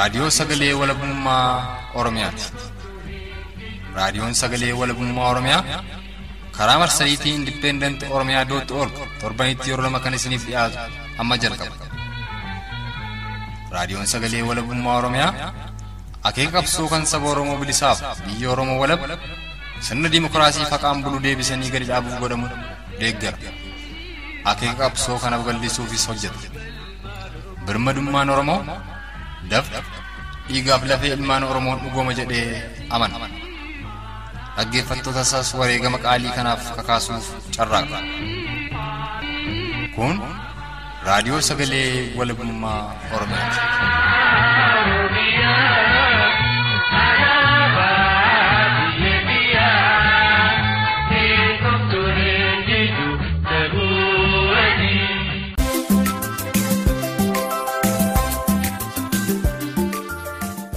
Raadiyoo Sagalee Walabummaa Oromiyaati. Raadiyoon Sagalee Walabummaa Oromiyaa karaa marsariitii Independent Oromiyaa.org torbanitti yeroo lama kan isiniif dhiyaatu amma jalqaba. Raadiyoon Sagalee Walabummaa Oromiyaa akeeka qabsoo kan saba Oromoo bilisaaf biyya Oromoo walab sirna dimokiraasii faqaan bulu deebisanii gadi dhaabuuf godhamu deeggara. Akeeka qabsoo kana bal'isuufis hojjeta. Birmadummaan Oromoo dafqa dhiigaaf lafee ilmaan Oromoon dhugooma jedhee amana. Dhaggeeffattoota isaas wareegama qaalii kanaaf kakaasuuf carraaqa. Kun Raadiyoo Sagalee Walabummaa Oromiyaati.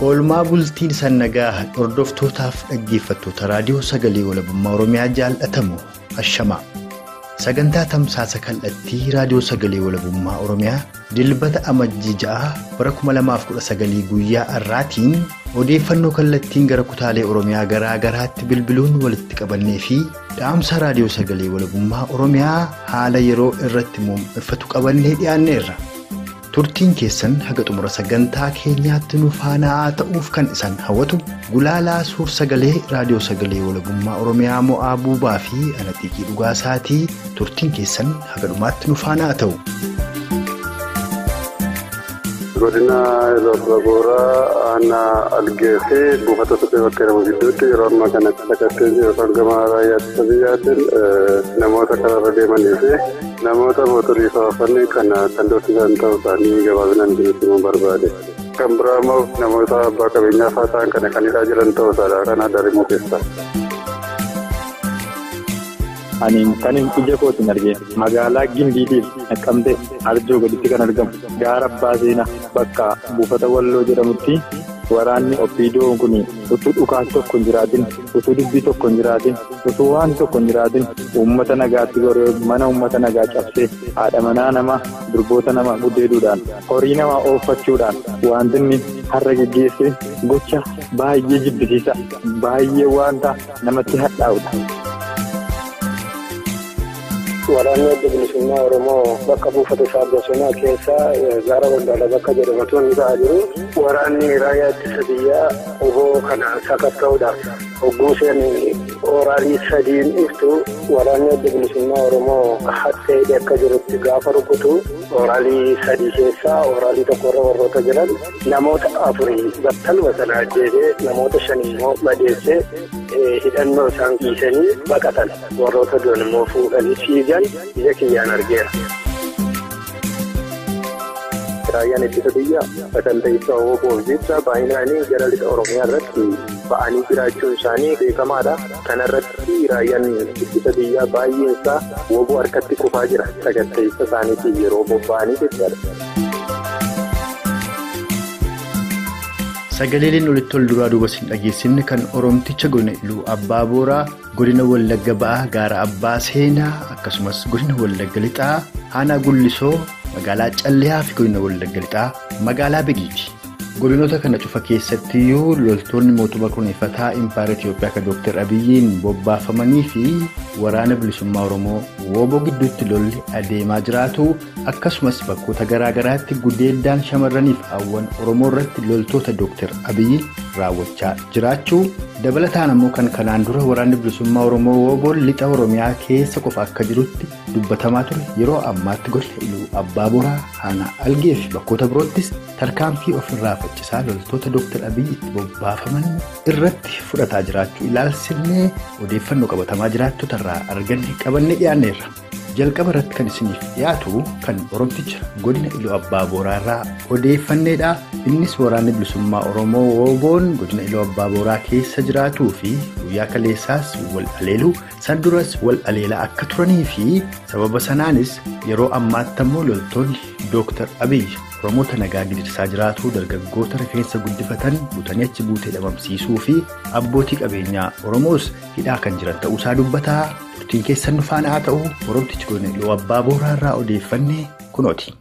Oolmaa bultiin sannagaa hordoftootaaf dhaggeeffattoota Raadiyoo Sagalee Walabummaa Oromiyaa jaallatamu ashamaa. Sagantaa tamsaasa kallattii Raadiyoo Sagalee Walabummaa Oromiyaa dilbata Amajji 6 bara 2019 guyyaa har'aatiin odeeffannoo kallattiin gara kutaalee Oromiyaa garaa garaatti bilbiluun walitti qabannee fi dhaamsa Raadiyoo Sagalee Walabummaa Oromiyaa haala yeroo irratti muum'effatu qabannee dhiyaanneerra. Turtiin keessan haga xumura sagantaa keenyaatti nu faana ta'uuf kan isan hawwatu gulaalaa suur sagalee Raadiyoo Sagalee Walabummaa Oromiyaa Mo'aa Buubaa fi Anaxiiqii Dhugaasaatii turtiin keessan haga dhumaatti nu faana ta'u. Godina Loltoota ana algeesse buufata suphee bakka jedhamu gidduutti yeroo ammaa kanatti sakatteen yookaan gama raayyaa ittisa biyyaatiin namoota karaarra deemanii fi namoota mootorii faafanii kan doorsisan ta'uu isaanii gabaabinaan jirutti barbaade. Kan biraa immoo namoota abbaa qabeenyaa fa'aa ta'an kana kan hidhaa jiran ta'uu isaadha kan adda dhimmu keessaa. Ani kan ija kootiin argee magaalaa Gimbiitiif Naqqamtee Arjoo gaditti kan argamu gaara Abbaa Seenaa bakka buufata Walloo jedhamutti waraanni Oppiidoo kun utuu dhukaas tokko hin jiraatin utuu dubbii tokko hin jiraatin utuu waan tokko hin jiraatin uummata nagaatti goree mana uummata nagaa cabsee haadha manaa nama durboota nama gudeeduudhaan horii nama ooffachuudhaan wanti inni har'a geggeesse gocha baay'ee jibbisiisa baay'ee wanta namatti hadhaa'udha. Waraanni adda bilisummaa Oromoo bakka buufata Bosonaa keessa gaara Wandaalaa bakka jedhamatu ni ta'aa jiru. Waraanni raayyaa ittisa biyyaa oboo kana sakatta'uudhaaf hogguu seenii oraalii sadiin iftu waraanni adda bilisummaa Oromoo hattee akka jirutti gaafa rukutu oraalii sadii keessaa oraalii tokkorra warroota jiran namoota 4 battaluma sana ajjeesee namoota 5 immoo madeessee hidhannoo isaan dhiisanii baqatan warroota du'an immoo fuudhanii fiigan ija kiyyaan argeera. Raayyaan ittisa biyyaa saganteessa OBO'n jecha baay'inaanii gara lixa Oromiyaa irratti ba'anii jiraachuun isaanii beekamaadha. Kana irratti raayyaan ittisa biyyaa baay'een isaa OBO harkatti kufaa jira saganteessa isaaniitiin yeroo bobba'anii jechaadha. Sagaleen olitti ol duraa duuba sin dhageessinne kan Oromticha godina Iluu Abbaa Booraa, godina Wallagga Ba'aa gaara Abbaa Seenaa akkasumas godina Wallagga Lixaa Aanaa Gullisoo magaalaa Calleyaa fi godina Wallagga Lixaa magaalaa Begiiti. Godinoota kana cufa keessatti iyyuu loltoonni mootummaa kunuunfataa Impaayera Itoophiyaa kan Dr. Abiyyiin bobbaafamanii fi waraana bilisummaa Oromoo WBO gidduutti lolli adeemaa jiraatu akkasumas bakkoota garaa garaatti gudeeddaan shamarraniif haawwan Oromoo irratti loltoota Dr. Abiyyiin raawwachaa jiraachuu dabalataan ammoo kan kanaan dura waraanni bilisummaa Oromoo WBO'n lixa Oromiyaa keessa qofa akka jirutti dubbatamaa ture yeroo ammaatti godina Iluu Abbaa Booraa Aanaa Algee fi bakkoota biroottis tarkaanfii ofirraa faccisaa loltoota Dr. Abiyyi itti bobbaafaman irratti fudhataa jiraachuu ilaalchisnee odeeffannoo qabatamaa jiraattota irraa arganne qabannee dhiyaanneerra. Jalqaba irratti kan isiniif dhiyaatu kan Oromticha godina Iluu Abbaa Booraa irraa odeeffanneedha. Innis waraanni bilisummaa Oromoo WBO'n godina Iluu Abbaa Booraa keessa jiraatuu fi guyyaa kaleessaas wal aleeluu san duras wal aleelaa akka turanii fi sababa sanaanis yeroo ammaatti ammoo loltoonni Dr. Abiyyi Oromoota nagaa gidirsaa jiraatu dargaggoota rifeensa guddifatan butanii achi buutee dhabamsiisuu fi abbootii qabeenyaa Oromoos hidhaa kan jiran ta'uusaa dubbataa. Turtiin keessan nu faana haa ta'u Oromtichi godina Iluu Abbaa Booraa irraa odeeffannee kunooti.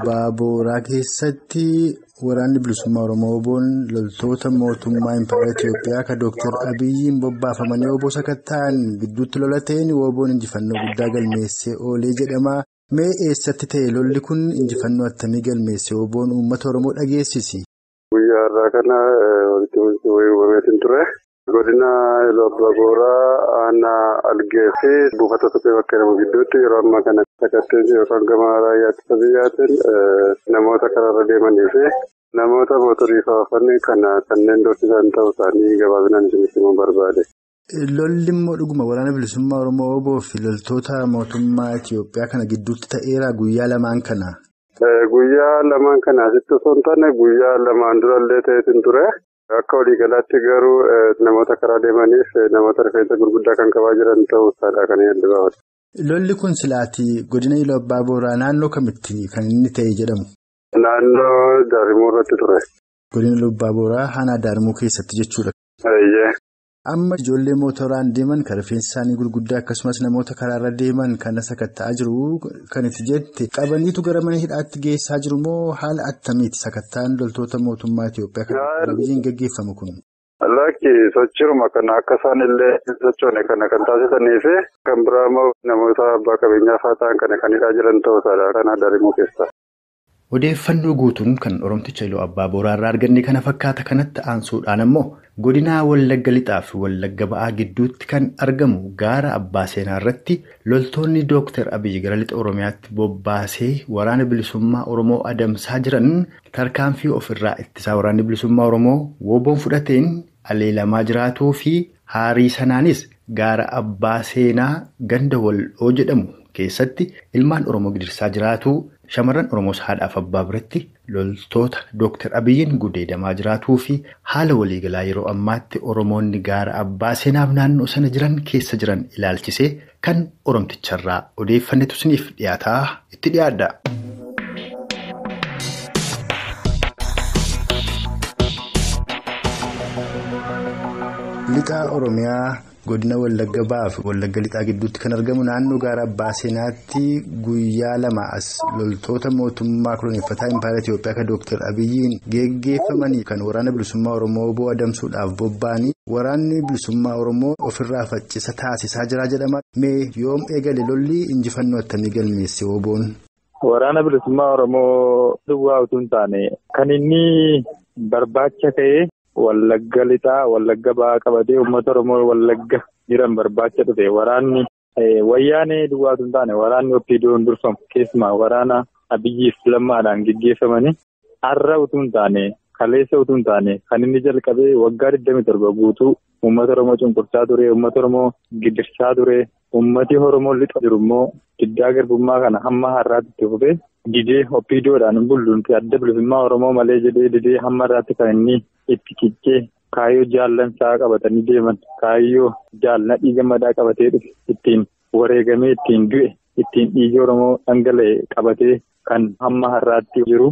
Abbaa Booraa keessatti waraanni bilisummaa Oromoo WBO'n loltoota mootummaa Impaayera Itoophiyaa kan Dr. Abiyyiin bobbaafamanii obbo Sakattaan gidduutti lolateen WBO'n injifannoo guddaa galmeessee oolee jedhama. Mee eessatti ta'e lolli kun injifannoo attamii galmeessee WBO'n uummata Oromoo dhageessisi? Guyyaa irraa kana walitti uumameetiin ture. Godina Abbaa Booraa aanaa Algee fi buufata suphee bakka jedhamu gidduutti yeroo ammaa kana Sakatteen yookaan gama raayyaa ittisa biyyaatiin namoota karaarra deemanii fi namoota mootorii faafanii kanneen dorsisan ta'uu isaanii gabaabinaan isinitti himuu barbaade. Lolli immoo dhuguma waraana bilisummaa Oromoo WBO fi loltoota mootummaa Itoophiyaa kana gidduutti ta'eera guyyaa lamaan kana. Guyyaa lamaan kana asitti osoo hin taane guyyaa lamaan durallee ta'eetiin ture. Akka waliigalaatti garuu namoota karaa deemaniif namoota rifeensa gurguddaa kan qabaa jiran ta'uu isaadha kan yaaddu baafatu. Lolli kun silaati godina Abbaa Booraa naannoo kamitti kan inni ta'e jedhamu? Naannoo Daarimuu irratti ture. Godina Abbaa Booraa aanaa Daarimuu keessatti jechuudha. Amma ijoollee mootoraan deeman kan rifeensi isaanii gurguddaa akkasumas namoota karaarra deeman kan sakatta'aa jiru kan itti jette qabaniitu gara mana hidhaatti geessaa jiru moo haala attamiiti sakattaan loltoota mootummaa Itoophiyaa kan biyyiin gaggeeffamu kun? Lakki sochiruma kana akka isaan illee sochoone kana kan taasisanii fi kan biraa immoo namoota abbaa qabeenyaa fa'aa ta'an kana kan hidhaa jiran ta'uu isaadha kan Daarimuu keessa. Odeeffannoo guutuun kan Oromticha Abbaa Booraa irraa arganne kana fakkaata kanatti aansuudhaan ammoo godinaa Wallagga Lixaa fi Wallagga Ba'aa gidduutti kan argamu gaara Abbaa Seenaa irratti loltoonni Dr. Abiyyi gara Lixa Oromiyaatti bobbaasee waraana bilisummaa Oromoo adamsaa jiran tarkaanfii ofirraa ittisaa waraanni bilisummaa Oromoo WBO'n fudhateen aleelamaa jiraatuu fi haarii sanaanis gaara Abbaa Seenaa ganda Wal'oo jedhamu keessatti ilmaan Oromoo gidirsaa jiraatuu shamarran Oromoos haadhaaf abbaa biratti loltoota Dr. Abiyyiin gudeedamaa jiraatuu fi haala waliigalaa yeroo ammaatti Oromoonni gaara Abbaa Seenaaf naannoo sana jiran keessa jiran ilaalchisee kan Oromticharraa odeeffannetu isiniif dhiyaataa itti dhiyaadha. Lixa Oromiyaa godina Wallagga Ba'aa fi Wallagga Lixaa gidduutti kan argamu naannoo gaara Abbaa Seenaatti guyyaa lama as loltoota mootummaa koloneeffataa Impaayera Itoophiyaa kan Dr. Abiyyiin geggeeffamanii kan waraana bilisummaa Oromoo WBO adamsuudhaaf bobba'anii waraanni bilisummaa Oromoo ofirraa faccisa taasisaa jira jedhama. Mee yoom eegale lolli injifannoo attamii galmeesse WBO'n? Waraana bilisummaa Oromoo duwwaa utuu hin taane kan inni barbaacha ta'ee Wallagga Lixaa Wallagga Ba'aa qabatee uummata Oromoo Wallagga jiran barbaacha dhufe waraanni Wayyaanee duwwaa utuu hin taane waraanni WBO'n durfamu keessumaa waraana Abiyyiif lammaadhaan geggeeffamanii har'a utuu hin taane kaleessa utuu hin taane kan inni jalqabee waggaa 27 guutuu uummata Oromoo cunqursaa ture uummata Oromoo gidirsaa ture uummati Oromoo lixa jiru immoo diddaa garbummaa kana hamma har'aatti itti fufee didee WBO'dhaan bulluunti adda bilisummaa Oromoo malee jedhee didee hamma har'aatti kan inni itti ciccee kaayyoo jaallansaa qabatanii deeman kaayyoo jaalna dhiiga madaa qabatee dhufe ittiin wareegamee ittiin du'e ittiin dhiiga Oromoo dhangala'e qabatee kan hamma har'aatti jiru.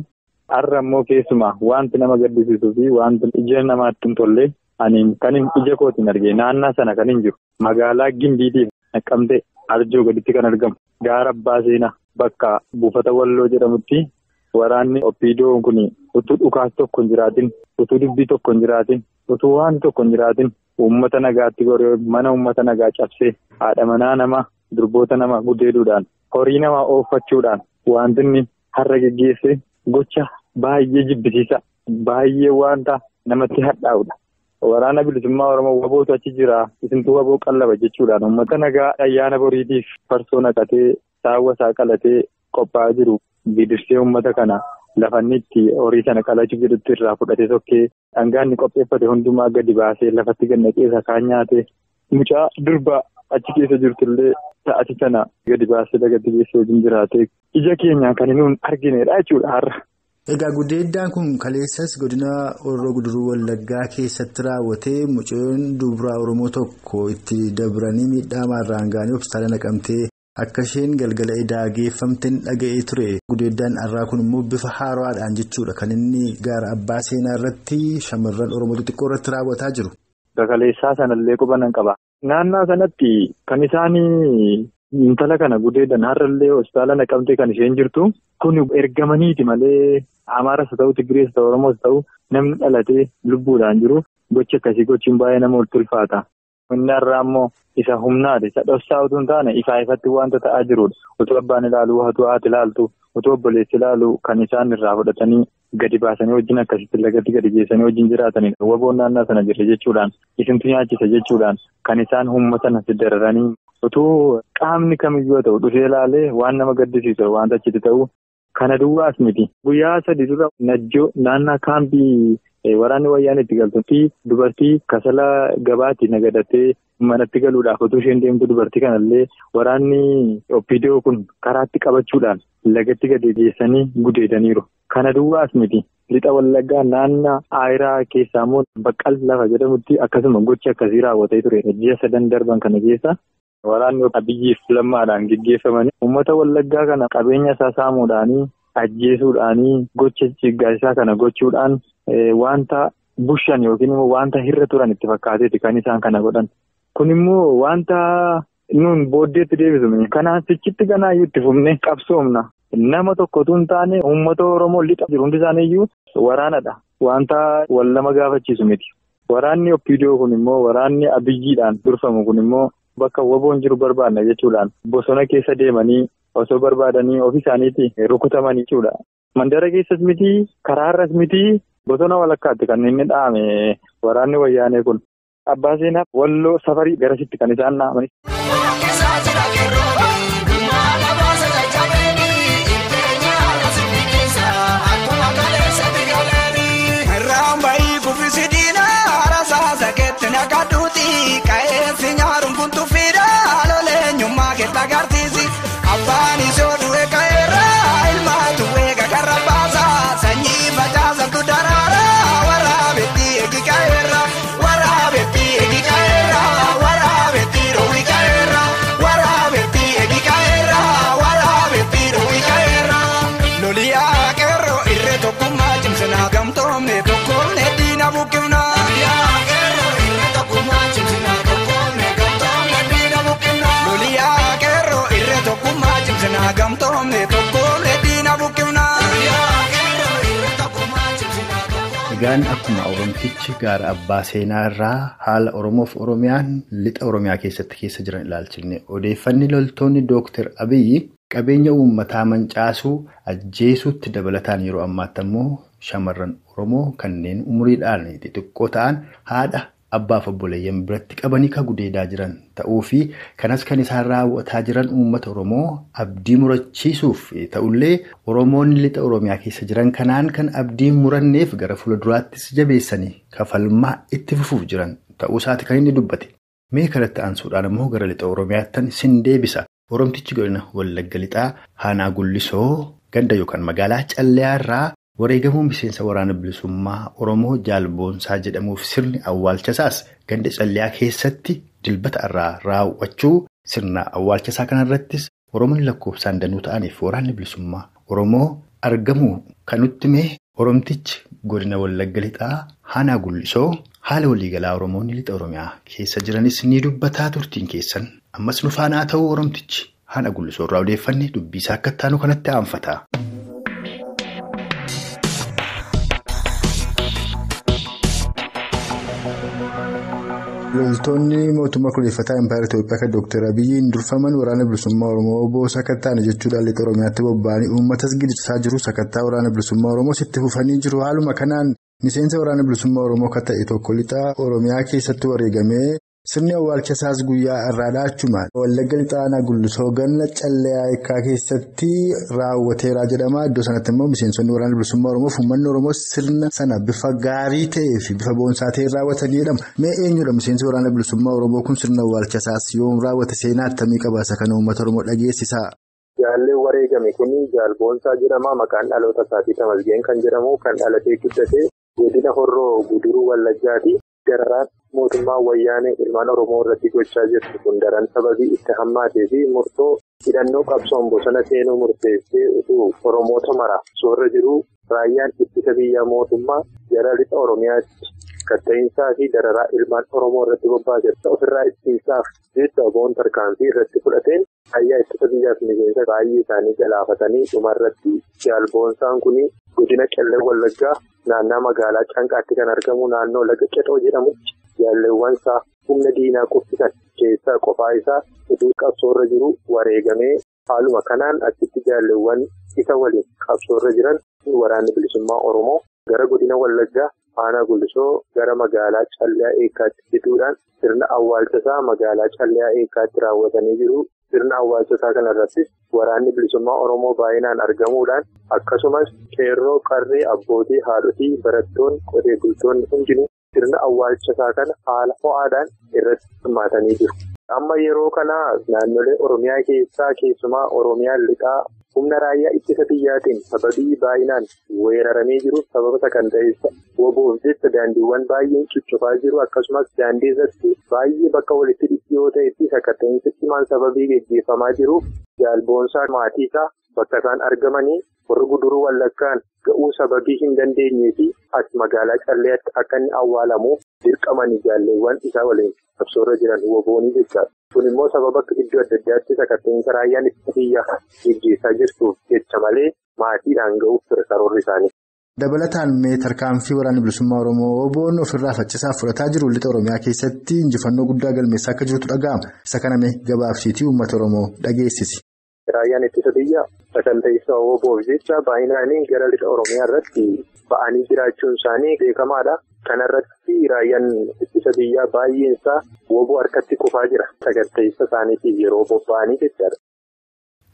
Har'a immoo keessumaa wanti nama gaddisiisuu fi wanti ija namaatti hin tolle ani kan ija kootiin argee naannaa sana kan hin jiru magaalaa Gimbiitiif Naqqamtee Arjoo gaditti kan argamu gaara Abbaa Seenaa bakka buufata Walloo jedhamutti waraanni WBO'n kun utuu dhukaas tokko hin jiraatin utuu dubbii tokko hin jiraatin utuu waan tokko hin jiraatin uummata nagaatti goree mana uummata nagaa cabsee haadha manaa nama durboota nama gudeeduudhaan horii nama ooffachuudhaan wanti inni har'a geggeesse gocha baay'ee jibbisiisa baay'ee wanta namatti hadhaa'udha. Waraana bilisummaa Oromoo WBO'tu achi jira isintu WBO qallaba jechuudhaan uummata nagaa ayyaana boriitiif farsoo naqatee saawwa isaa qalatee qophaa'aa jiru gidirsee uummata kana lafanni itti horii sana qalachuuf jedhutti irraa fudhatee sokkee dhangaanni qopheeffate hundumaa gadi baasee lafatti gannaqee sakaan nyaatee mucaa durbaa achi keessa jirtullee ta'ati sana gadi baasee dagatti geessee wajjin jiraatee ija keenyaan kan nuun arginedha jechuudha har'a. Egaa gudeeddaan kun kaleessas godina Horroo Guduruu Wallaggaa keessatti raawwatee mucoon dubaraa Oromoo tokko itti dabranii miidhaa maarraan ga'anii hospitaala naqamtee akka isheen galgala edaa geeffamteen dhaga'ee ture. Gudeeddaan har'aa kun immoo bifa haaraadhaan jechuudha kan inni gaara Abbaa Seenaa irratti shamarran Oromoo xixiqqoo irratti raawwataa jiru. Kaleessaa sanallee quba nan qaba. Naannaa sanatti kan isaanii intala kana gudeedan har'allee hospitaala naqamtee kan isheen jirtu kun ergamaniiti malee Amaaras ta'u Tigrees ta'u Oromoos ta'u namni dhalatee lubbuudhaan jiru gochi akkasii gochuun baay'ee nama ulfaata. Inni har'aa immoo isa humnaati. Isa dhoksaa utuu hin taane ifatti wanta ta'aa jirudha. Utuu abbaan ilaalu, utuu haati ilaaltu, utuu obboleessi ilaalu kan isaan irraa fudhatanii gadi baasanii wajjin akkasitti lagatti gadi geessanii wajjin jiraatanidha. WBO'n naannoo sana jirre jechuudhaan isintu nyaachisa jechuudhaan kan isaan uummata natti dararanii utuu qaamni kamiyyuu ta'u dhufee ilaalee waan nama gaddisiisu wanta achitti ta'u kana duwwaas miti. Guyyaa 3 dura najjoo naannaa kaampii waraanni Wayyaanee itti galtutti dubartii kasala gabaatti nagadattee manatti galuudhaaf utuu isheen deemtu dubartii kanallee waraanni OPDO kun karaatti qabachuudhaan lagatti gadi geessanii gudeedaniiru. Kana duwwaas miti. Lixa Wallaggaa naannaa Aayiraa keessaa immoo Baqqal lafa jedhamutti akkasuma gochi akkasii raawwatee ture. Ji'a 3 darban kana keessa waraanni Abiyyiif lammaadhaan geggeeffamanii uummata Wallaggaa kana qabeenya isaa saamuudhaanii ajjeesuudhaanii gocha jiggaasisaa kana gochuudhaan wanta bushan yookiin immoo wanta hirra turan itti fakkaateeti kan isaan kana godhan. Kun immoo wanta nuun booddeetti deebisume. Kanaaf sichitti ganaayyuu itti fufnee qabsoomna. Nama tokkotu hin taane uummata Oromoo lixa jiru hundi isaaniiyyuu waraanadha. Wanta wal lama gaafachiisu miti. Waraanni OPDO kun immoo waraanni Abiyyiidhaan durfamu kun immoo bakka WBO'n jiru barbaadna jechuudhaan bosona keessa deemanii osoo barbaadanii ofii isaaniitti rukutamanii jechuudha. Mandara keessas miti, karaarras miti, bosona walakkaatti kan inni dhaame waraanni Wayyaanee kun. Abbaa seenaa Walloo safarii garasitti kan isaan dhaamani. Egaan akkuma Oromtichi gaara abbaa seenaa irraa haala Oromoof Oromiyaan lixa Oromiyaa keessatti keessa jiran ilaalchifne odeeffanni loltoonni Dr. Abiyyi qabeenya uummataa mancaasuu ajjeesuutti dabalataan yeroo ammaatti immoo shamarran Oromoo kanneen umuriidhaan xixiqqoo ta'an haadha abbaaf obboleeyyan biratti qabanii ka gudeedaa jiran ta'uu fi kanas kan isaan raawwataa jiran uummata Oromoo abdii murachiisuuf ta'ullee Oromoonni lixa Oromiyaa keessa jiran kanaan kan abdii muranneef gara fuulduraattis jabeessanii kafalmaa itti fufuuf jiran ta'uu isaati kan inni dubbate. Mee kanatti aansuudhaan immoo gara lixa Oromiyaattan sin deebisa. Oromtichi godina Wallagga lixaa Haanaa Gullisoo ganda yookaan magaalaa Calleyaa irraa wareegamuu miseensa waraana bilisummaa Oromoo Jaalboonsaa jedhamuuf sirni awwaalchasaas ganda Calleyaa keessatti dilbata irraa raawwachuu sirna awwaalchasaa kanarrattis Oromoonni lakkoofsaan danuu ta'aniif waraanni bilisummaa Oromoo argamuu kan nutti mee Oromtichi godina Wallagga lixaa Haanaa Gullisoo haala waliigalaa Oromoonni lixa Oromiyaa keessa jiranis ni dubbataa turtiin keessan ammas nu faanaa ta'uu Oromtichi Haanaa Gullisoo irraa odeeffanne dubbisaa akka taanu kanatti aanfata. Loltoonni mootummaa kuleeffataa Impaayera Itoophiyaa kan Dr. Abiyyiin durfaman waraana bilisummaa Oromoo obbo Sakattaan jechuudhaan lixa Oromiyaatti bobba'anii uummatas gidisaa jiru. Sakattaa waraana bilisummaa Oromoo itti fufanii jiru. Haaluma kanaan miseensa waraana bilisummaa Oromoo kan ta'e tokko lixa Oromiyaa keessatti wareegamee sirni awwaalchasaas guyyaa irraadhaa achuma Wallagga lixaa Haanaa Gullisoo ganna Calleyaa keessatti raawwateera jedhama. Iddoo sanatti immoo miseensonni waraana bilisummaa Oromoo fi uummanni Oromoo sirna sana bifa gaarii ta'ee fi bifa boonsaa ta'een raawwatanii jedhama. Mee eenyudha miseensi waraana bilisummaa Oromoo kun sirna awwaalchasaas yoom raawwate seenaa akkamii qabaasa kana uummata Oromoo dhageessisaa? Jaallee wareegame kun Jaalboonsaa jedhama. Maqaan dhaloota isaatii Tamasgeen kan jedhamu kan dhalatee guddate godina Horroo Guduruu Wallaggaati. Dararaan mootummaa Wayyaanee ilmaan Oromoo irratti gochaa jirtu kun daran sababii itti hammaatee fi murtoo hidhannoo qabsoon bosona seenuu murteessee utuu Oromoota mara soorra jiru raayyaan ittisa biyyaa mootummaa gara lixa Oromiyaatti katta'iinsaa fi dararaa ilmaan Oromoo irratti bobba'aa jirta. Ofirraa ittisaaf jecha WBO'n tarkaanfii irratti fudhateen Raayyaa ittisa biyyaaf miseensa baay'ee isaanii galaafatanii dhumarratti jaalboonsaan kun godina Qellem Wallaggaa naannoo magaalaa Canqaatti kan argamu naannoo laga Qexoo jedhamu jaalleewwan isaa humna diinaa kuffisan keessaa qofaa isaa utuu qabsoorra jiru wareegamee haaluma kanaan achitti jaalleewwan isa waliin qabsoorra jiran waraanni bilisummaa Oromoo gara godina Wallaggaa aanaa Gullisoo gara magaalaa Callee Eekkaatti fiduudhaan sirna awwaalchasaa magaalaa Callee Eekkaatti raawwatanii jiru. Sirna awwaalchasaa kanarratti waraanni bilisummaa Oromoo baay'inaan argamuudhaan akkasumas qeerroo qarree abbootii haadhotii barattoonni qotee bultoonni hundinuu sirna awwaalchasaa kana haala ho'aadhaan irratti hirmaatanii jiru. Amma yeroo kana naannolee Oromiyaa keessaa keessumaa Oromiyaa lixaa humna raayyaa ittisa biyyaatiin sababii baay'inaan weeraramee jiru sababa kan ta'eessa WBO'f jecha daandiiwwan baay'een cuccufaa jiru akkasumas daandii irratti baay'ee bakka walitti dhiyoo ta'etti sakatta'insa cimaan sababii gaggeeffamaa jiruuf jaalboonsaa maatii isaa bakka isaan argamanii warri guduruu wallaggaan ga'uu sababii hin dandeenyee fi as magaalaa Calleetti akka inni awwaalamu dirqamanii jaalleewwan isaa waliin qabsoorra jiran WBO'ni jechaadha. Kun immoo sababa iddoo adda addaatti sakatta'insa raayyaan ittisa biyyaa gaggeessaa jirtuuf jecha malee maatiidhaan ga'uuf ture karoorri isaanii. Dabalataan mee tarkaanfii waraanni bilisummaa Oromoo WBO'n ofirraa faccisaa fudhataa jiru lixa Oromiyaa keessatti injifannoo guddaa galmeessaa akka jirutu dhaga'ama. Isa kana mee gabaabsiitii uummata Oromoo dhageessisi. Raayyaan ittisa biyyaa saganteessa WBO'f jecha baay'inaan gara lixa Oromiyaa irratti ba'anii jiraachuun isaanii beekamaadha. Kanarratti raayyaan ittisa biyyaa baay'een isaa WBO harkatti kufaa jira. Saganteessa isaaniitiif yeroo bobba'anii jechaadha.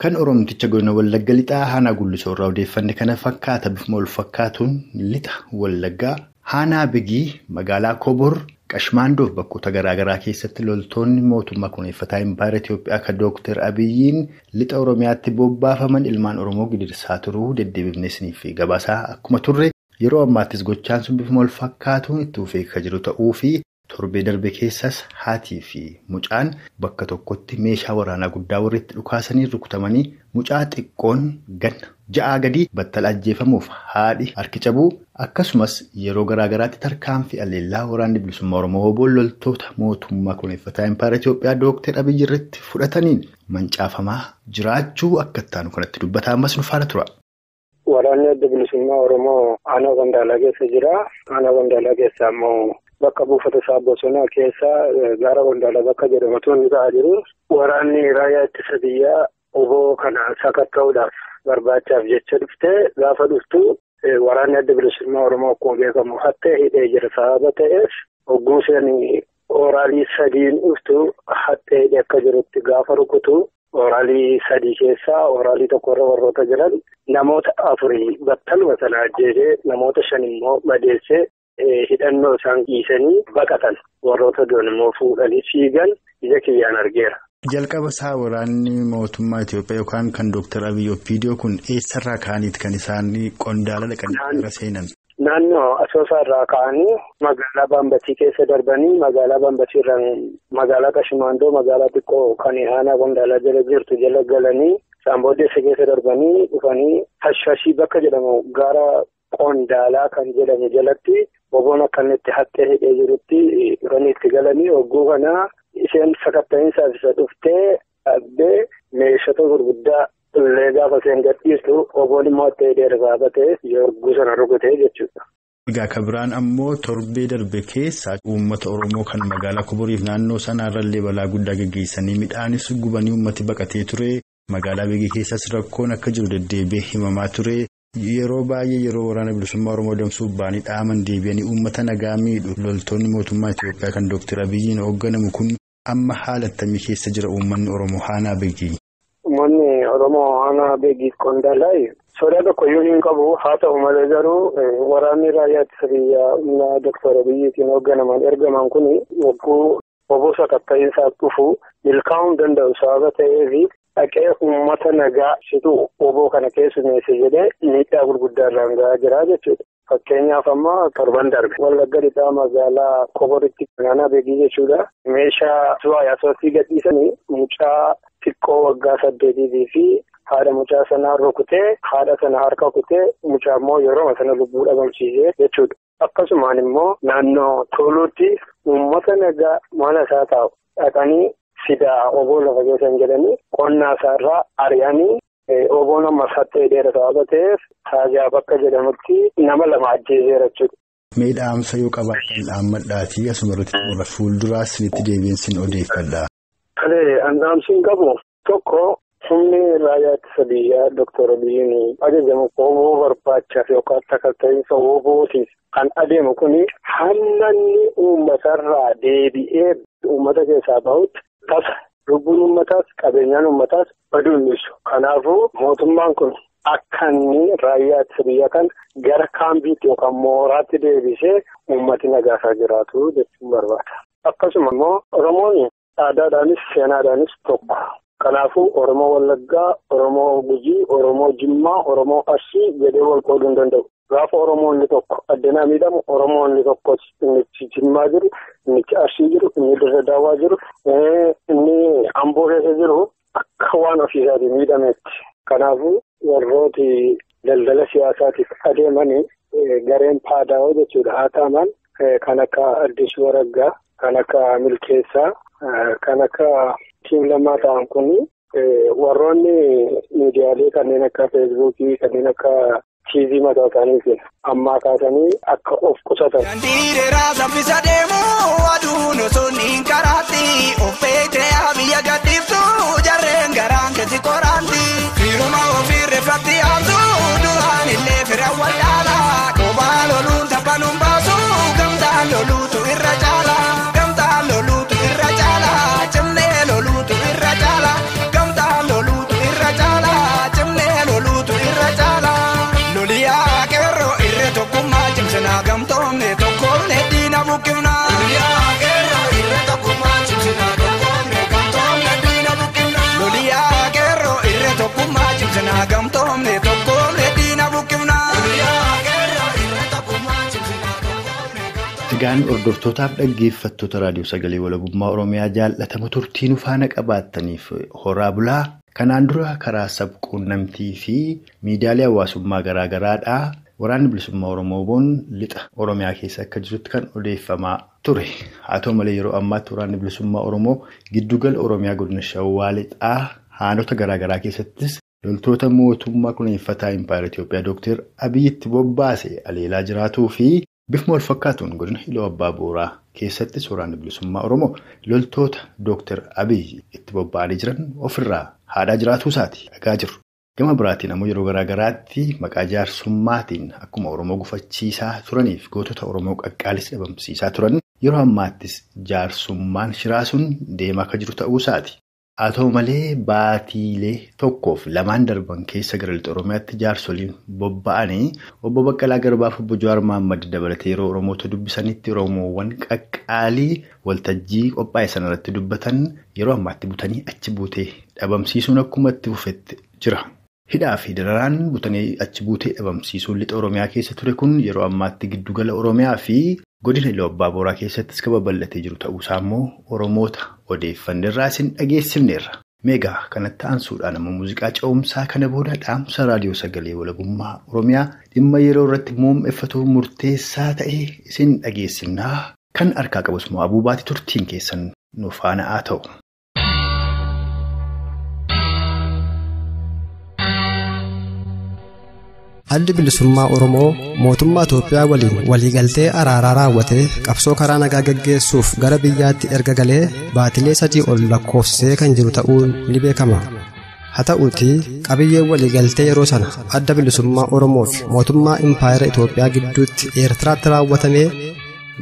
Kan Oromticha godina Wallagga lixaa Haanaa Gullisoo irraa odeeffanne kana fakkaata bifuma wal fakkaatuun lixa Wallaggaa Haanaa Bigii magaalaa Kobor Qashmaandoof bakkoota garaagaraa keessatti loltoonni mootummaa kunuunfataa Impaayera Itoophiyaa akka Dooktar Abiyyiin lixa Oromiyaatti bobbaafaman ilmaan Oromoo gidirsaa turuu deddeebifnee fi gabaasaa akkuma turre yeroo ammaattis gochaan sun bifuma wal fakkaatuun itti fufee akka jiru ta'uu fi torbee darbe keessas haatii fi mucaan bakka tokkotti meeshaa waraanaa guddaa warritti dhukaasanii rukutamanii mucaa xiqqoon ganna ja'aa gadi battala ajjeefamuuf haadhi harki cabuu akkasumas yeroo garaagaraatti tarkaanfii alleellaa waraanni bilisummaa Oromoo WBO'n loltoota mootummaa kunuunfataa Impaayera Itoophiyaa Dooktar Abiyyi irratti fudhataniin mancaafamaa jiraachuu akka ittaanu kanatti dubbataa ammas nu faana tura. Waraanni adda bilisummaa Oromoo aanaa Gondaalaa keessa jira. Aanaa Gondaalaa keessa ammoo bakka buufata isaa bosonaa keessa gaara Gondaalaa bakka jedhamatu ni ta'aa jiru. Waraanni raayyaa ittisa biyyaa WBO kana sakatta'uudhaaf barbaachaaf jecha dhuftee gaafa dhuftu waraanni adda bilisummaa Oromoo akkuma beekamu hattee hidhee jira sababa ta'eef hogguu isheen oraalii sadiin dhuftu hattee hidhee akka jirutti gaafa rukutu. Oraalii sadii keessaa oraalii tokkorra warroota jiran namoota afurii battaluma sana ajjeesee namoota shan immoo madeessee hidhannoo isaan dhiisanii baqatan warroota doon immoo fuudhanii fiigan ija kiyyaan argeera. Jalqaba isaa waraanni mootummaa Itoophiyaa yookaan kan Dooktar Abiyyi Opiidiyoo kun eessarraa ka'aniiti kan isaan qondaala dhaqanii irra seenan? Naannoo Asoosaa irraa ka'anii magaalaa Baambatii keessa darbanii magaalaa Baambatii irraan magaalaa Qashmaandoo magaalaa xiqqoo kan Haanaa Gondaalaa jala jirtu jala galanii Saamboodessa keessa darbanii dhufanii Hashashii bakka jedhamu gaara Qondaalaa kan jedhamu jalatti WBO'n akka inni itti hattee hidhee jirutti dhufanii itti galanii hogguu kana isheen sakatta'insaaf isa dhuftee dhabbee meeshota gurguddaa illee gaafa isheen gadhiistu WBO'n immoo itti hidhee rifaafatee yogguu sana rukutee jechuudha. Egaa kan biraan ammoo torbee darbe keessa uummata Oromoo kan magaalaa Koboriif naannoo sanaarrallee balaa guddaa gaggeessanii midhaanis gubanii uummati baqatee ture. Magaalaa Bigii keessas rakkoon akka jiru deddeebi'ee himamaa ture. Yeroo baay'ee yeroo waraana bilisummaa Oromoo damsuuf ba'anii dhaaman deebi'anii uummata nagaa miidhu loltoonni mootummaa Itoophiyaa kan Dooktar Abiyyiin hoogganamu kun amma haala akkamii keessa jira uummanni Oromoo Haanaa Bigii? Uummanni Oromoo Haanaa Bigii Qondaalaa sodaa tokkoyyuu hin qabu haa ta'u malee garuu waraanni raayyaa ittisa biyyaa Dooktar Abiyyiitiin hoogganaman ergaman kun wagguu WBO sakatta'insaaf dhufu milkaa'uu danda'u sababa ta'eef dhaqee uummata nagaa situ WBO kana keessummeesse jedhee miidhaa gurguddaa irraan gahaa jira jechuudha. Fakkeenyaaf amma torban darbe Wallagga lixaa magaalaa Koboritti Haanaa Bigii jechuudha. Meeshaa su'aayaasootii gadhiisanii mucaa xiqqoo waggaa 8 fi haadha mucaa sanaa rukutee haadha sana harka kutee mucaa immoo yeroo sana lubbuu dhabamsiisee jechuudha. Akkasumaan immoo naannoo Toluutti uummata nagaa mana isaa taa'u dhaqanii fidaa oboo lafa keessan jedhanii qonnaa isaarraa ari'anii oboon amma sattee dheera sababa ta'eef Saajaa bakka jedhamutti nama 2 ajjeeseera jechuudha. Dhaamsa yoo qabaatan dhaammadhaatii asumarratti warra fuulduraas itti deebiinsin odeeffadha. Dhaamsiin qabu tokko humni raayyaa ittisa biyyaa Dr. Abiyyiin ajajamu oboo barbaachaaf yookaan tattaaffiinsa obootiif kan adeemu kuni hammanni uummatarraa deebi'ee uummata keessaa bahutti tasa lubbuun uummataas qabeenyaan uummataas baduu dhiisu. Kanaafuu mootummaan kun akka inni raayyaa ittisa biyyaa kan gara kaambiitti yookaan mooraatti deebisee uummati nagaasaa jiraatu jechuun barbaada. Akkasuma immoo Oromoon aadaadhaanis seenaadhaanis tokko. Kanaafuu Oromoo Wallaggaa, Oromoo Gujii, Oromoo Jimmaa, Oromoo Arsii jedhee wal qooduu hin danda'u. Gaafa Oromoonni tokko addanaa miidhamu Oromoonni tokkos inni Jimmaa jiru, inni Arsii jiru, inni Dirree Daawwaa jiru, inni Amboo keessa jiru akka waan ofiisaatiin miidhameetti. Kanaafuu warrooti daldala siyaasaatiif adeemanii gareen paadaa'oo jechuudha. Haa ta'aman kan akka Addisuu Waraggaa, kan akka Milkeessaa, kan akka Lammaa ta'an kun warroonni miidiyaalee kanneen akka feesbuukii kanneen akka TV mataa isaaniitiin ammaa kaasanii akka of qusatan. Dandiireeraa saffisa deemuu aduun osoo niin karaatti of beektee biyya gadhiiftu jarreen garaan keessi qoraanti. Firuma ofii reeffatti haamtu duraan illee fira wallaala. Kophaa loluun taphanuun baasu gamtaan loluutu irra caala. Gamtaan loluutu irra caala. Cimnee loluutu irra caala. Gamtaan loluutu irra caala. Cimnee loluutu irra caala. Loliyaa qeerroo irree tokkummaa cimsinaa gamtoomne tokkoomne diina buqqifnaa. Loliyaa qeerroo irree tokkummaa cimsinaa gamtoomne gamtoomne diina buqqifnaa. Loliyaa qeerroo irree tokkummaa cimsinaa gamtoomne tokkoomne diina buqqifnaa. Loliyaa qeerroo irree tokkummaa cimsinaa gamtoomne gamtoomne. Egaan hordoftootaafi dhaggeeffattoota raadiyoo sagalee walabummaa Oromiyaa jaallatamu turtii nu faana qabaattaniif horaa bulaa. Kanaan dura karaa sabquunnamtii fi miidiyaalee hawaasummaa garaa garaadhaa waraanni bilisummaa Oromoo lixa Oromiyaa keessa akka jirutti kan odeeffamaa ture. Haa ta'u malee yeroo ammaatti waraanni bilisummaa Oromoo giddugala Oromiyaa godina Shawwaa lixaa aanota garaa garaa keessattis loltoota mootummaa kunuunfataa Impaayera Itoophiyaa Dr. Abiyyitti bobbaase aleelaa jiraatuu fi bifuma wal fakkaatuun godina Iluu Abbaa Booraa keessattis waraanni bilisummaa Oromoo loltoota Dr. Abiyyi itti bobba'anii jiran ofirraa haadhaa jiraatuu isaati dhagaa jiru. Gama biraatiin ammoo yeroo garaa garaatti maqaa jaarsummaatiin akkuma Oromoo gufachiisaa turaniif gootota Oromoo qaqqaalis dhabamsiisaa turan yeroo ammaattis jaarsummaan shiraasuun deemaa akka jiru ta'uu isaati. Haa ta'u malee baatiilee 1-2 darban keessa gara lixa Oromiyaatti jaarsoliin bobba'anii obbo Baqqalaa Garbaa fi obbo Jawaar Mohaammed dabalatee yeroo Oromoota dubbisanitti Oromoowwan qaqqaalii waltajjii qophaa'e sanarratti dubbatan yeroo ammaatti butanii achi buutee dhabamsiisuun akkuma itti fufetti jira. Hidhaa fi dararaan butanii achi buutee dhabamsiisuun lixa Oromiyaa keessa ture kun yeroo ammaatti giddugala Oromiyaa fi godina Iluu Abbaa Booraa keessattis kan babal'atee jiru ta'uusaa immoo Oromoota odeeffanneerraa isin dhageessifneerra. Meegaa kanatti aansuudhaan amma muuziqaa ce'umsaa kana booda dhaamsa raadiyoo sagalee walabummaa Oromiyaa dhimma yeroo irratti muummeffatu murteessaa ta'e isin dhageessifnaa. Kan harkaa qabus moo abuubaatii turtiin keessan nu faana haa ta'u. Addi bilisummaa Oromoo mootummaa Itoophiyaa waliin waliigaltee araaraa raawwatee qabsoo karaa nagaa gaggeessuuf gara biyyaatti erga galee baatilee 3 ol lakkoofsisee kan jiru ta'uun ni beekama. Haa ta'uutii qabiyyeen waliigaltee yeroo sana adda bilisummaa Oromoo fi mootummaa Impaayera Itoophiyaa gidduutti Eertiraatti raawwatamee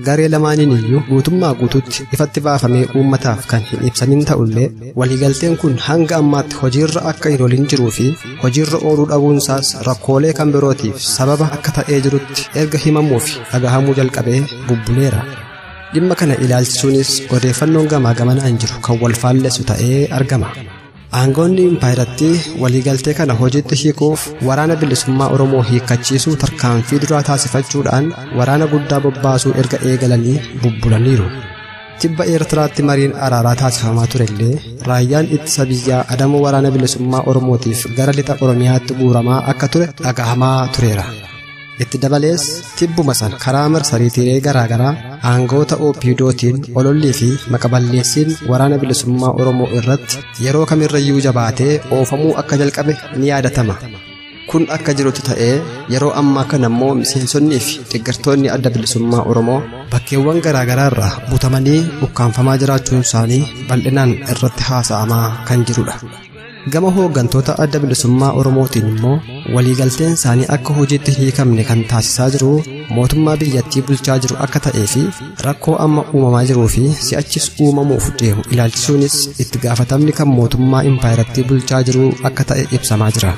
garee lamaaniin iyyuu guutummaa guutuutti ifatti baafamee uummataaf kan hin ibsamin ta'ullee waliigalteen kun hanga ammaatti hojiirra akka hin oolin jiruu fi hojiirra ooluu dhabuunsaas rakkoolee kan birootiif sababa akka ta'ee jirutti erga himamuu fi dhagahamuu jalqabee bubbuleera. Dhimma kana ilaalchisuunis odeeffannoon gamaa gamanaan jiru kan wal faallessu ta'ee argama. Aangoonni Impaayeratti waliigaltee kana hojiitti hiikuuf waraana bilisummaa Oromoo hiikkachiisuu tarkaanfii duraa taasifachuudhaan waraana guddaa bobbaasuu erga eegalanii bubbulaniiru. Tibba Eertiraatti mariin araaraa taasifamaa turellee raayyaan ittisa biyyaa adama waraana bilisummaa Oromootiif gara lixa Oromiyaatti guuramaa akka ture dhagahamaa tureera. Itti dabalees tibbuma san karaa marsariitiilee garaagaraa aangoota OPDOtiin olollii fi maqaballeessiin waraana bilisummaa Oromoo irratti yeroo kamirrayyuu jabaatee oofamuu akka jalqabe ni yaadatama. Kun akka jirutti ta'ee yeroo ammaa kana immoo miseensonnii fi deeggartoonni adda bilisummaa Oromoo bakkeewwan garaagaraa irraa butamanii ukkaanfamaa jiraachuun isaanii bal'inaan irratti haasa'amaa kan jirudha. Gama hooggantoota adda bilisummaa Oromootiin immoo waliigalteen isaanii akka hojiitti hiikamne kan taasisaa jiru mootummaa biyyattii bulchaa jiru akka ta'ee fi rakkoo amma uumamaa jiruu fi si'achis uumamuuf deemu ilaalchisuunis itti gaafatamni kan mootummaa impaayiratti bulchaa jiru akka ta'e ibsamaa jira.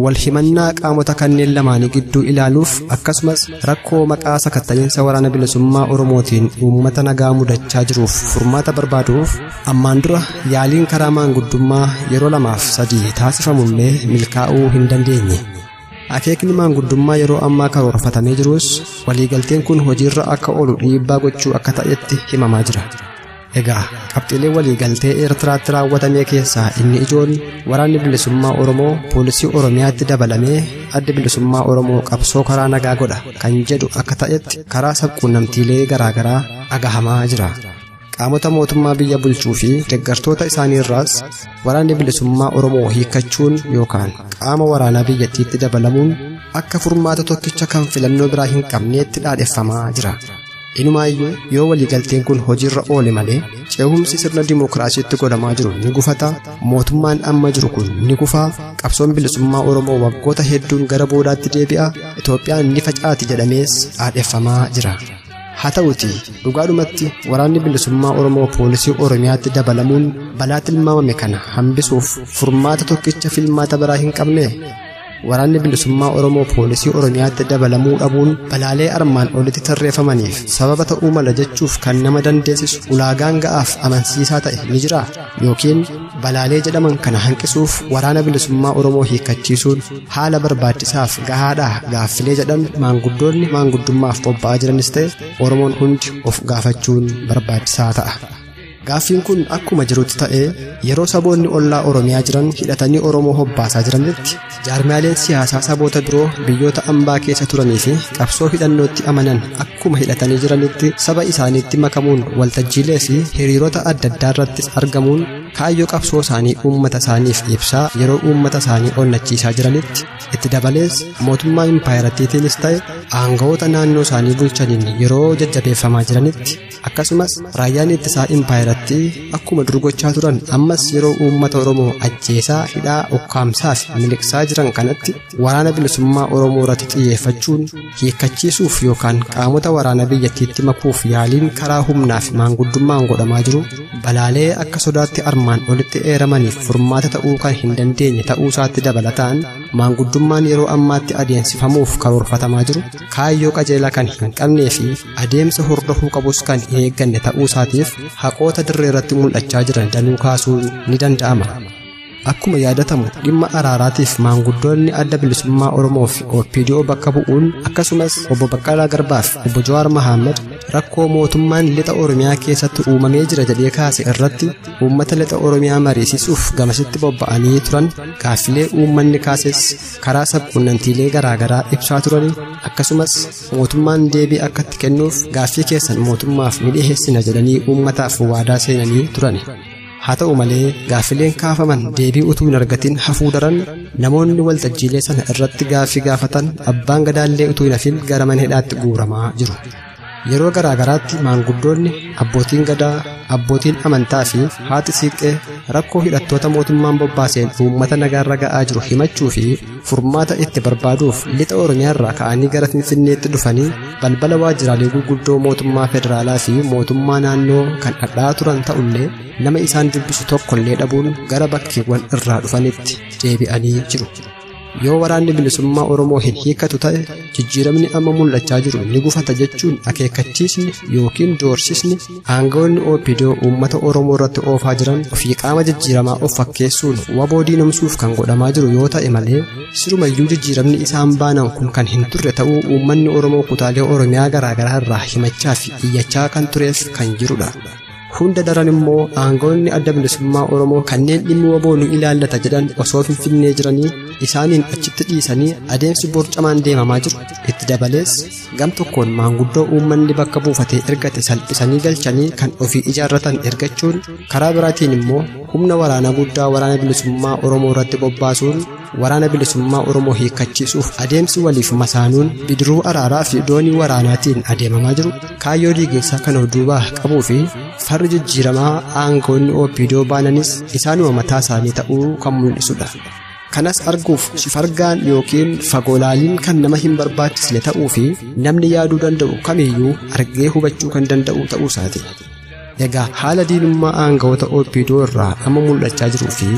Wal himannaa qaamota kanneen lamaanii gidduu ilaaluuf akkasumas rakkoo maqaa sakatta'iinsa waraana bilisummaa Oromootiin uummata nagaa mudachaa jiruuf furmaata barbaaduuf ammaan dura yaaliin karaa maanguddummaa yeroo 2-3 taasifamullee milkaa'uu hin dandeenye. Akeekni maanguddummaa yeroo ammaa karoorfatamee jirus waliigalteen kun hojiirra akka oolu dhiibbaa gochuu akka ta'etti himamaa jira. Egaa qabxiilee waliigaltee Eertiraatti raawwatamee keessaa inni ijoon waraanni bilisummaa Oromoo poolisii Oromiyaatti dabalamee adda bilisummaa Oromoo qabsoo karaa nagaa godha kan jedhu akka ta'etti karaa sabquunnamtiilee garaagaraa dhagahamaa jira. Qaamota mootummaa biyya bulchuu fi deeggartoota isaanii irraas waraanni bilisummaa Oromoo hiikachuun yookaan qaama waraanaa biyyattiitti dabalamuun akka furmaata tokkicha kan filannoo biraa hin qabneetti dhaadheeffamaa jira. Inumaayyuu yoo waliigalteen kun hojiirra oole malee ce'umsi sirna dimookiraasiitti godhamaa jiru ni gufata, mootummaan amma jiru kun ni kufaa, qabsoon bilisummaa Oromoo waggoota hedduun gara boodaatti deebi'a, Itoophiyaan ni facaati jedhamees dhaadheeffamaa jira. Haa ta'uti dhugaadhumatti waraanni bilisummaa Oromoo poolisii Oromiyaatti dabalamuun balaa tilmaamame kana hambisuuf furmaata tokkicha filmaata biraa hin qabne. Waraanni bilisummaa Oromoo poolisii Oromiyaatti dabalamuu dhabuun balaalee armaan olitti tarreeffamaniif sababa ta'uu mala jechuuf kan nama dandeessisu ulaagaan ga'aaf amansiisaa ta'e ni jira yookiin balaalee jedhaman kana hanqisuuf waraana bilisummaa Oromoo hiikachiisuun haala barbaachisaaf gahaadhaa gaaffilee jedhan maanguddoonni maanguddummaaf bobba'aa jiranis ta'e Oromoon hundi of gaafachuun barbaachisaa ta'a. Gaaffiin kun akkuma jirutti ta'ee yeroo saboonni ollaa Oromiyaa jiran hidhatanii Oromoo hobbaasaa jiranitti jaarmiyaaleen siyaasaa saboota biroo biyyoota ambaa keessa turanii fi qabsoo hidhannootti amanan akkuma hidhatanii jiranitti saba isaaniitti makamuun waltajjiilee fi hiriirota adda addaa irratti argamuun kaayyoo qabsoo isaanii uummata isaaniif ibsaa yeroo uummata isaanii onnachiisaa jiranitti itti dabalees mootummaa impaayirattiitiinis ta'e aangawoota naannoo isaanii bulchaniin yeroo jajjabeeffamaa jiranitti akkasumas raayyaan ittisaa impaayiratti akkuma dur gochaa turan ammas yeroo uummata Oromoo ajjeesaa hidhaa ukkaamsaa fi miliqsaa jiran kanatti waraana bilisummaa Oromoo irratti xiyyeeffachuun hiikachiisuuf yookaan qaamota waraana biyyattiitti makuuf yaaliin karaa humnaa fi maanguddummaan godhamaa jiru balaalee akka sodaatti armaan olitti eeramaniif furmaata ta'uu kan hin dandeenye ta'uu isaatti dabalataan maanguddummaan yeroo ammaatti adeemsifamuuf karoorfatamaa jiru kaayyoo qajeelaa kan hin qabnee fi adeemsa hordofuu qabus kan hin eegganne ta'uu isaatiif haqoota dirree irratti mul'achaa jiran danuu kaasuun ni danda'ama. Akkuma yaadatamu dhimma araaraatiif maanguddoonni adda bilisummaa Oromoo fi OPDO bakka bu'uun akkasumas obbo Baqqalaa Garbaa fi obbo Jawaar Mahammad rakkoo mootummaan lixa Oromiyaa keessatti uumamee jira jedhee kaase irratti uummata lixa Oromiyaa mariisisuuf gamasitti bobba'anii turan gaaffilee uummanni kaases karaa sabquunnamtiilee garaagaraa ibsaa turanii akkasumas mootummaan deebii akka itti kennuuf gaaffii keessan mootummaaf ni dhiheessina jedhanii uummataaf waadaa seenanii turani. Haa ta'u malee gaaffileen kaafaman deebii utuu hin argatin hafuu daran namoonni waltajjiilee sana irratti gaaffii gaafatan abbaan gadaallee utuu hin hafin gara mana hidhaatti guuramaa jiru. Yeroo garaagaraatti maanguddoonni abbootiin gadaa abbootiin amantaa fi haati siiqqee rakkoo hidhattoota mootummaan bobbaaseen uummata nagaarra ga'aa jiru himachuu fi furmaata itti barbaaduuf lixa Oromiyaarraa ka'anii gara Finfinneetti dhufanii balbala waajjiraalee gurguddoo mootummaa federaalaa fi mootummaa naannoo kan dhadhaa turan ta'ullee nama isaan dubbisu tokkollee dhabuun gara bakkeewwan irraa dhufanitti deebi'anii jiru. Yoo waraanni bilisummaa Oromoo hin hiikatu ta'e jijjiiramni amma mul'achaa jiru ni gufata jechuun akeekkachiisni yookiin doorsisni aangawoonni OPDO uummata Oromoo irratti oofaa jiran ofii qaama jijjiiramaa of fakkeessuun waboo diinamsuuf kan godhamaa jiru yoo ta'e malee sirumayyuu jijjiiramni isaan baanan kun kan hin turre ta'uu uummanni Oromoo kutaalee Oromiyaa garaagaraa irraa himachaa fi iyyachaa kan tureef kan jirudha. hunda daran immoo aangoonni adda bilisummaa Oromoo kanneen dhimmi WBO nu ilaallata jedhan osoo Finfinnee jiranii isaaniin achitti dhiisanii adeemsi borcamaan deemamaa jiru. Itti dabalees gam tokkoon maanguddoo uummanni bakka buufatee ergate salphisanii galchanii kan ofii ijaarratan ergachuun karaa biraatiin immoo humna waraanaa guddaa waraana bilisummaa Oromoo irratti bobbaasuun waraana bilisummaa Oromoo hiikkachiisuuf adeemsi waliif masaanuun bidiruu araaraa fi doonii waraanaatiin adeemamaa jiru kaayyoo diiginsaa kan of duubaa qabuu fi farri jijjiiramaa aangoonni OPDO baananis isaanuma mataa isaanii ta'uu kan mul'isudha. Kanas arguuf shifargaan yookiin fagoolaaliin kan nama hin barbaachisne ta'uu fi namni yaaduu danda'u kamiyyuu argee hubachuu kan danda'u ta'uu isaati. Egaa haala diinummaa aangawoota OPDO irraa amma mul'achaa jiruu fi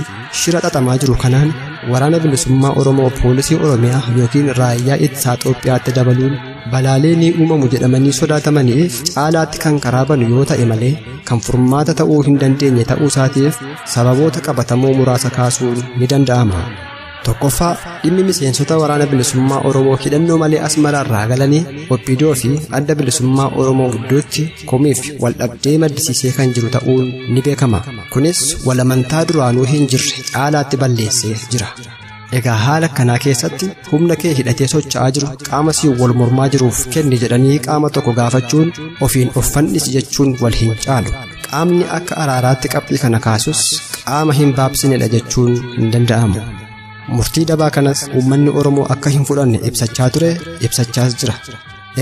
shira xaxamaa jiru kanaan waraana bilisummaa Oromoo poolisii Oromiyaa yookiin raayyaa Ittisaa Itoophiyaatti dabaluun balaalee ni uumamu jedhamanii sodaatamaniif caalaatti kan karaa banu yoo ta'e malee kan furmaata ta'uu hin dandeenye ta'uu isaatiif sababoota qabatamoo muraasa kaasuun ni danda'ama. Tokkoffaa dhimmi miseensota waraana bilisummaa Oromoo hidhannoo malee asmaraarraa galanii OPDO fi adda bilisummaa Oromoo gidduutti komiif waldhabdee maddisiisee kan jiru ta'uun ni beekama. Kunis walamantaa duraanuu hin jirre caalaatti balleessee jira. Egaa haala kanaa keessatti humna kee hidhatee socho'aa jiru qaama siin wal mormaa jiruuf kenni jedhanii qaama tokko gaafachuun ofiin of fannisi jechuun wal hin caalu. Qaamni akka araaraatti qabxii kana kaasus qaama hin baabsinedha jechuun hin danda'amu. Murtii dabaa kanas uummanni Oromoo akka hin fudhanne ibsachaa ture, ibsachaas jira.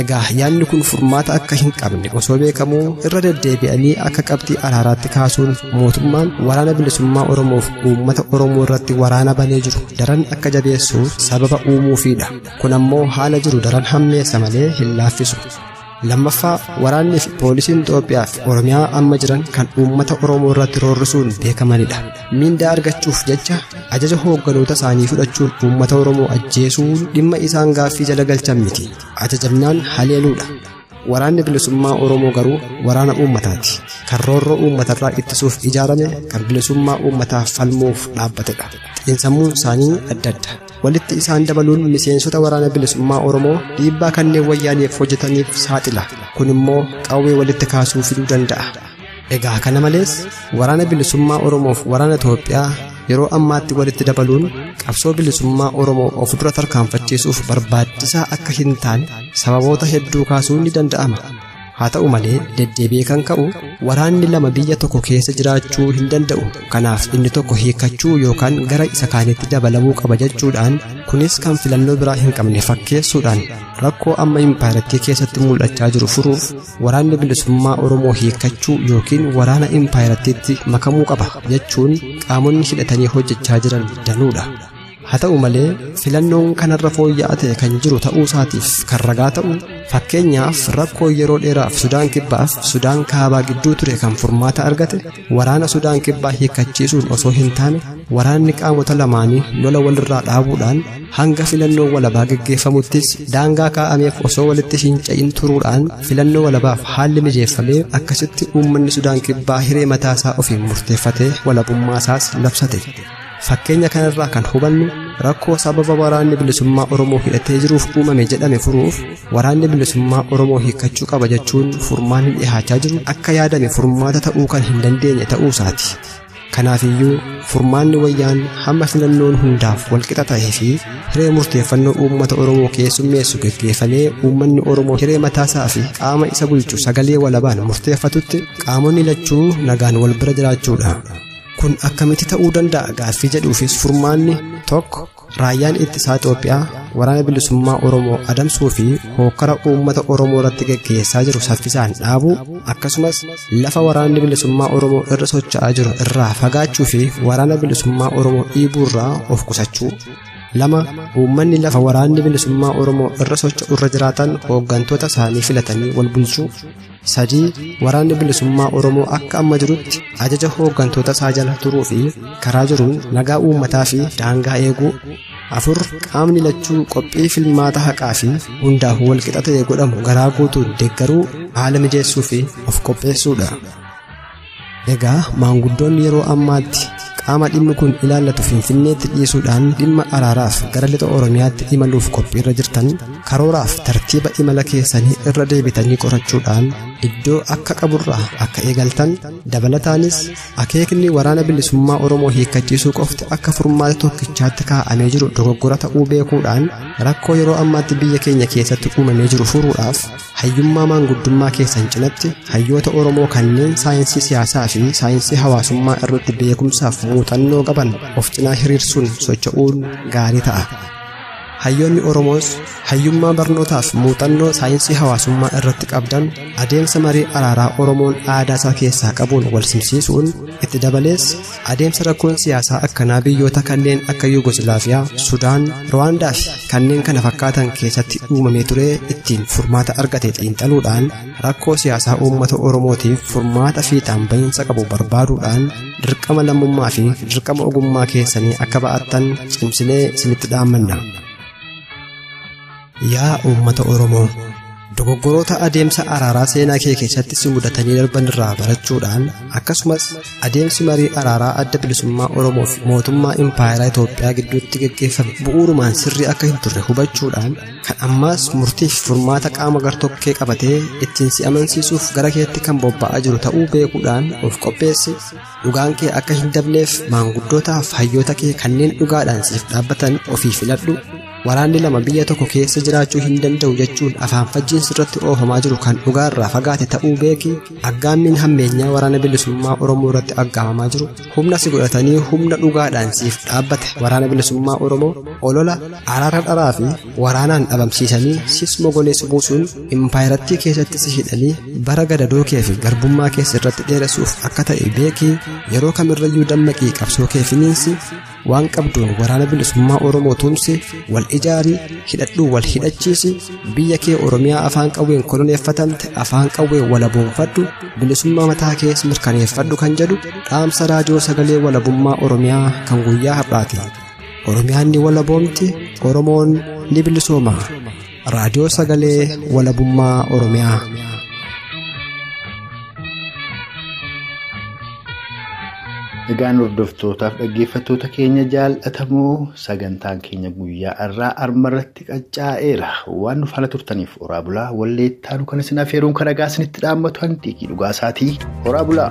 Egaa yaadni kun furmaata akka hin qabne osoo beekamuu irra deddeebi'anii akka qabxii araaraatti kaasuun mootummaan waraana bilisummaa Oromoof uummata Oromoo irratti waraana banee jiru daran akka jabeessuuf sababa uumuufiidha. Kun ammoo haala jiru daran hammeessa malee hin laaffisu. Lammaffaa waraannii fi poolisiin Itoophiyaa fi Oromiyaa amma jiran kan uummata Oromoo irratti roorrisuun beekamanidha. Mindaa argachuuf jecha ajaja hoogganoota isaanii fudhachuun uummata Oromoo ajjeesuun dhimma isaan gaaffii jala galchan miti. Ajajamnaan haleeluudha. Waraanni bilisummaa Oromoo garuu waraana uummataati. Kan roorroo uummatarraa ittisuuf ijaarame kan bilisummaa uummataaf falmuuf dhaabbatedha. Xiinsammuun isaanii adda adda. Walitti isaan dabaluun miseensota waraana bilisummaa Oromoo dhiibbaa kanneen wayyaaneef hojjetaniif saaxila. Kun immoo qawwee walitti kaasuu fiduu danda'a. Egaa kana malees waraana bilisummaa Oromoof waraana Itoophiyaa yeroo ammaatti walitti dabaluun qabsoo bilisummaa Oromoo of dura tarkaanfachiisuuf barbaachisaa akka hin taane sababoota hedduu kaasuun ni danda'ama. Haa ta'u malee deddeebi'ee kan ka'u waraanni lama biyya tokko keessa jiraachuu hin danda'u. Kanaaf inni tokko hiikkachuu yookaan gara isa kaanitti dabalamuu qaba jechuudhaan kunis kan filannoo biraa hin qabne fakkeessuudhaan rakkoo amma impaayiratii keessatti mul'achaa jiru furuuf waraanni bilisummaa Oromoo hiikkachuu yookiin waraana impaayiratiitti makamuu qaba jechuun qaamonni hidhatanii hojjechaa jiran danuudha. Haa ta'u malee filannoon kanarra fooyya'aa ta'e kan jiru ta'uu isaatiif kan ragaa ta'u fakkeenyaaf rakkoo yeroo dheeraaf Sudaan Kibbaaf Sudaan Kaabaa gidduu ture kan furmaata argate waraana Sudaan Kibbaa hiikkachiisuun osoo hin taane waraanni qaamota lamaanii lola walirraa dhaabuudhaan hanga filannoo walabaa geggeeffamuttis daangaa kaa'ameef osoo walitti hin ca'in turuudhaan filannoo walabaaf haalli mijeeffamee akkasitti uummanni Sudaan Kibbaa hiree mataasaa ofiin murteeffatee walabummaasaas labsate. Fakkeenya kanarraa kan hubannu rakkoo sababa waraanni bilisummaa Oromoo hidhatee jiruuf uumame jedhame furuuf waraanni bilisummaa Oromoo hiikkachuu qaba jechuun furmaanni dhihaachaa jiru akka yaadame furmaata ta'uu kan hin dandeenye ta'uu isaati. Kanaafiyyuu furmaanni wayyaan hamma filannoon hundaaf walqixa ta'ee fi hiree murteeffannoo uummata Oromoo keessummeessu geggeeffamee uummanni Oromoo hiree mataasaa fi qaama isa bulchu sagalee walabaan murteeffatutti qaamonni lachuu nagaan wal bira jiraachuudha. Kun akkamitti ta'uu danda'a gaaffii jedhuufis furmaanni tokko raayyaan Ittisaa Itoophiyaa waraana bilisummaa Oromoo adamsuu fi hookkara uummata Oromoo irratti geggeessaa jiru saffisaan dhaabuu akkasumas lafa waraanni bilisummaa Oromoo irra socho'aa jiru irraa fagaachuu fi waraana bilisummaa Oromoo dhiibuurraa of qusachuu. 2. Uummanni lafa waraanni bilisummaa Oromoo irra socho'u irra jiraatan hooggantoota isaanii filatanii wal bulchuu. 3. Waraanni bilisummaa Oromoo akka amma jirutti ajaja hooggantoota isaa jala turuu fi karaa jiruun nagaa uummataa fi daangaa eeguu. 4. Qaamni lachuu qophii filmaata haqaa fi hundaaf walqixa ta'e godhamu garaa guutuun deeggaruu haala mijeessuu fi of qopheessuudha. Egaa maanguddoonni yeroo ammaatti qaama dhimmi kun ilaallatu Finfinneetti dhiisuudhaan dhimma araaraaf gara lixa Oromiyaatti imaluuf qophiirra jirtan karooraaf tartiiba imala keessanii irra deebitanii qorachuudhaan iddoo akka qaburraa akka eegaltan dabalataanis akeekni waraana bilisummaa Oromoo hiikkachiisuu qofti akka furmaata tokkichaatti kaa'amee jiru dogoggora ta'uu beekuudhaan rakkoo yeroo ammaatti biyya keenya keessatti uumamee jiru furuudhaaf hayyummaa maanguddummaa keessan cinatti hayyoota Oromoo kanneen saayinsii siyaasaa fi saayinsii hawaasummaa irratti beekumsaaf muuxannoo qaban of cinaa hiriirsuun socho'uun gaarii ta'a. Hayyoonni Oromoos hayyummaa barnootaaf muuxannoo saayinsii hawaasummaa irratti qabdan adeemsa marii araaraa Oromoon aadaa isaa keessaa qabuun wal simsiisuun itti dabalees adeemsa rakkoon siyaasaa akkanaa biyyoota kanneen akka Yuugooslaaviyaa, Sudaan, Rwaandaa fi kanneen kana fakkaatan keessatti uumamee ture ittiin furmaata argate xiinxaluudhaan rakkoo siyaasaa uummata Oromootiif furmaata fiixaan bahiinsa qabu barbaaduudhaan dirqama lammummaa fi dirqama ogummaa keessanii akka ba'attan cimsinee isinitti dhaammanna. Yaa uummata Oromoo, dogoggoroota adeemsa araaraa seenaa kee keessatti si mudatanii darban irraa barachuudhaan akkasumas adeemsi marii araaraa adda bilisummaa Oromoo fi mootummaa Impaayeraa Itoophiyaa gidduutti gaggeeffame bu'uurumaan sirrii akka hin turre hubachuudhaan kan ammaas murtii fi furmaata qaama gartokkee qabatee ittiin si amansiisuuf gara keetti kan bobba'aa jiru ta'uu beekuudhaan of qopheessi. Dhugaan kee akka hin dabneef maanguddootaaf hayyoota kee kanneen dhugaadhaan siif dhaabbatan ofii filadhu. Waraanni lama biyya tokko keessa jiraachuu hin danda'u jechuun afaan fajjiin sirratti oofamaa jiru kan dhugaa irraa fagaate ta'uu beeki. Aggaammiin hammeenyaa waraana bilisummaa Oromoo irratti aggaamamaa jiru humna si godhatanii humna dhugaadhaan siif dhaabbate waraana bilisummaa Oromoo olola araara dharaa fi waraanaan dhabamsiisanii sis mogoleessu buusuun impaayerattii keessatti si hidhanii bara gadadoo kee fi garbummaa keessa irratti dheeressuuf akka ta'e beeki. Yeroo kamirrayyuu dammaqii qabsoo kee finiinsi waan qabduun waraana bilisummaa Oromoo tumsi wal ijaarii hidhadhuu wal hidhachiisi biyya kee Oromiyaa afaan qawween koloneeffatamte afaan qawween walaboonfadhu bilisummaa mataa kees mirkaneeffadhu kan jedhu dhaamsa raadiyoo sagalee walabummaa Oromiyaa kan guyyaa har'aati. Oromiyaan ni walaboomti, Oromoon ni bilisooma. Raadiyoo sagalee walabummaa Oromiyaa. Egaan hordoftootaaf dhaggeeffattoota keenya jaallatamoo sagantaan keenya guyyaa irraa armarratti qaccaa'eera. Waan nu faana turtaniif horaa bulaa walleettaanu kan isin afeeruun kan dhagaa isinitti dhaammatu hantiiqii dhugaa isaatii horaa bulaa.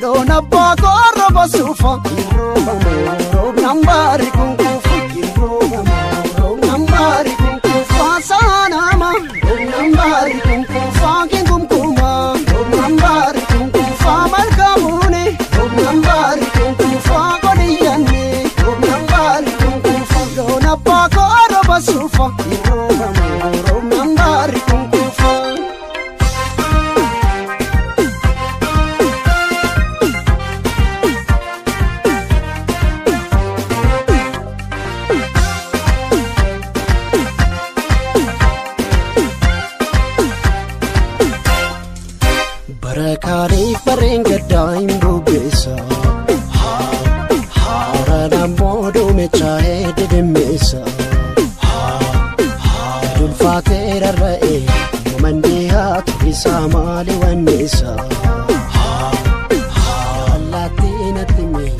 loon abbaa korra basuufa irroobamoo roobnaan baarii kunkuufa irroobamoo roobnaan baarii kunkuufa saanama roobnaan baarii kunkuufa kinkumkuma roobnaan baarii kunkuufa malkaamuuni roobnaan baarii kunkuufa godiyyanni roobnaan baarii kunkuufa loon abbaa korra basuufa irroobamoo roobnaan baarii kunkuufa. Barakaalee bareen gaddaa hin bubeessa haaraan booduu mechaa'ee didimmeessa dulfaatee rarra'ee mamandee haatu isaa maali wanneessa allaattii natti mee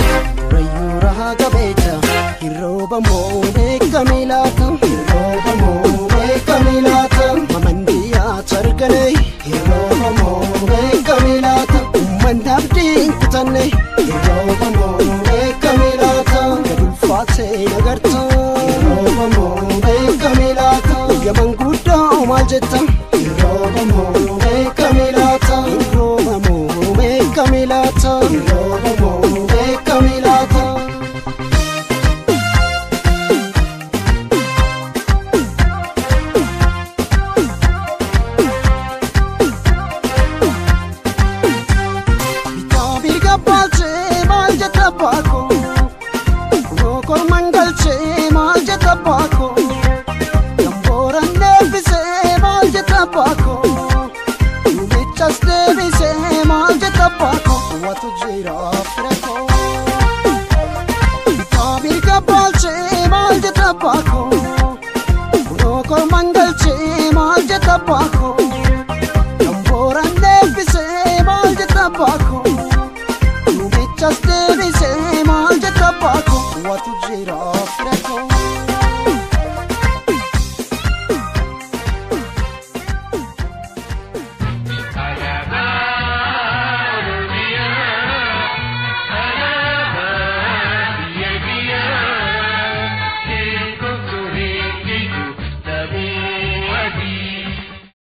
rayyuu rahaa qabeecha hirroobamoo beekamii laata hirroobamoo beekamii laata mamandee haatu arganee hirroobamoo beekamii laata uummanni abdiin kutanne hirroobamoo beekamii laata gadulfaatee nagarta hirroobamoo beekamii laata yaman guddaa maal jetta hirroobamoo beekamii laata hirroobamoo beekamii laata hirroobamoo beekamii laata. Just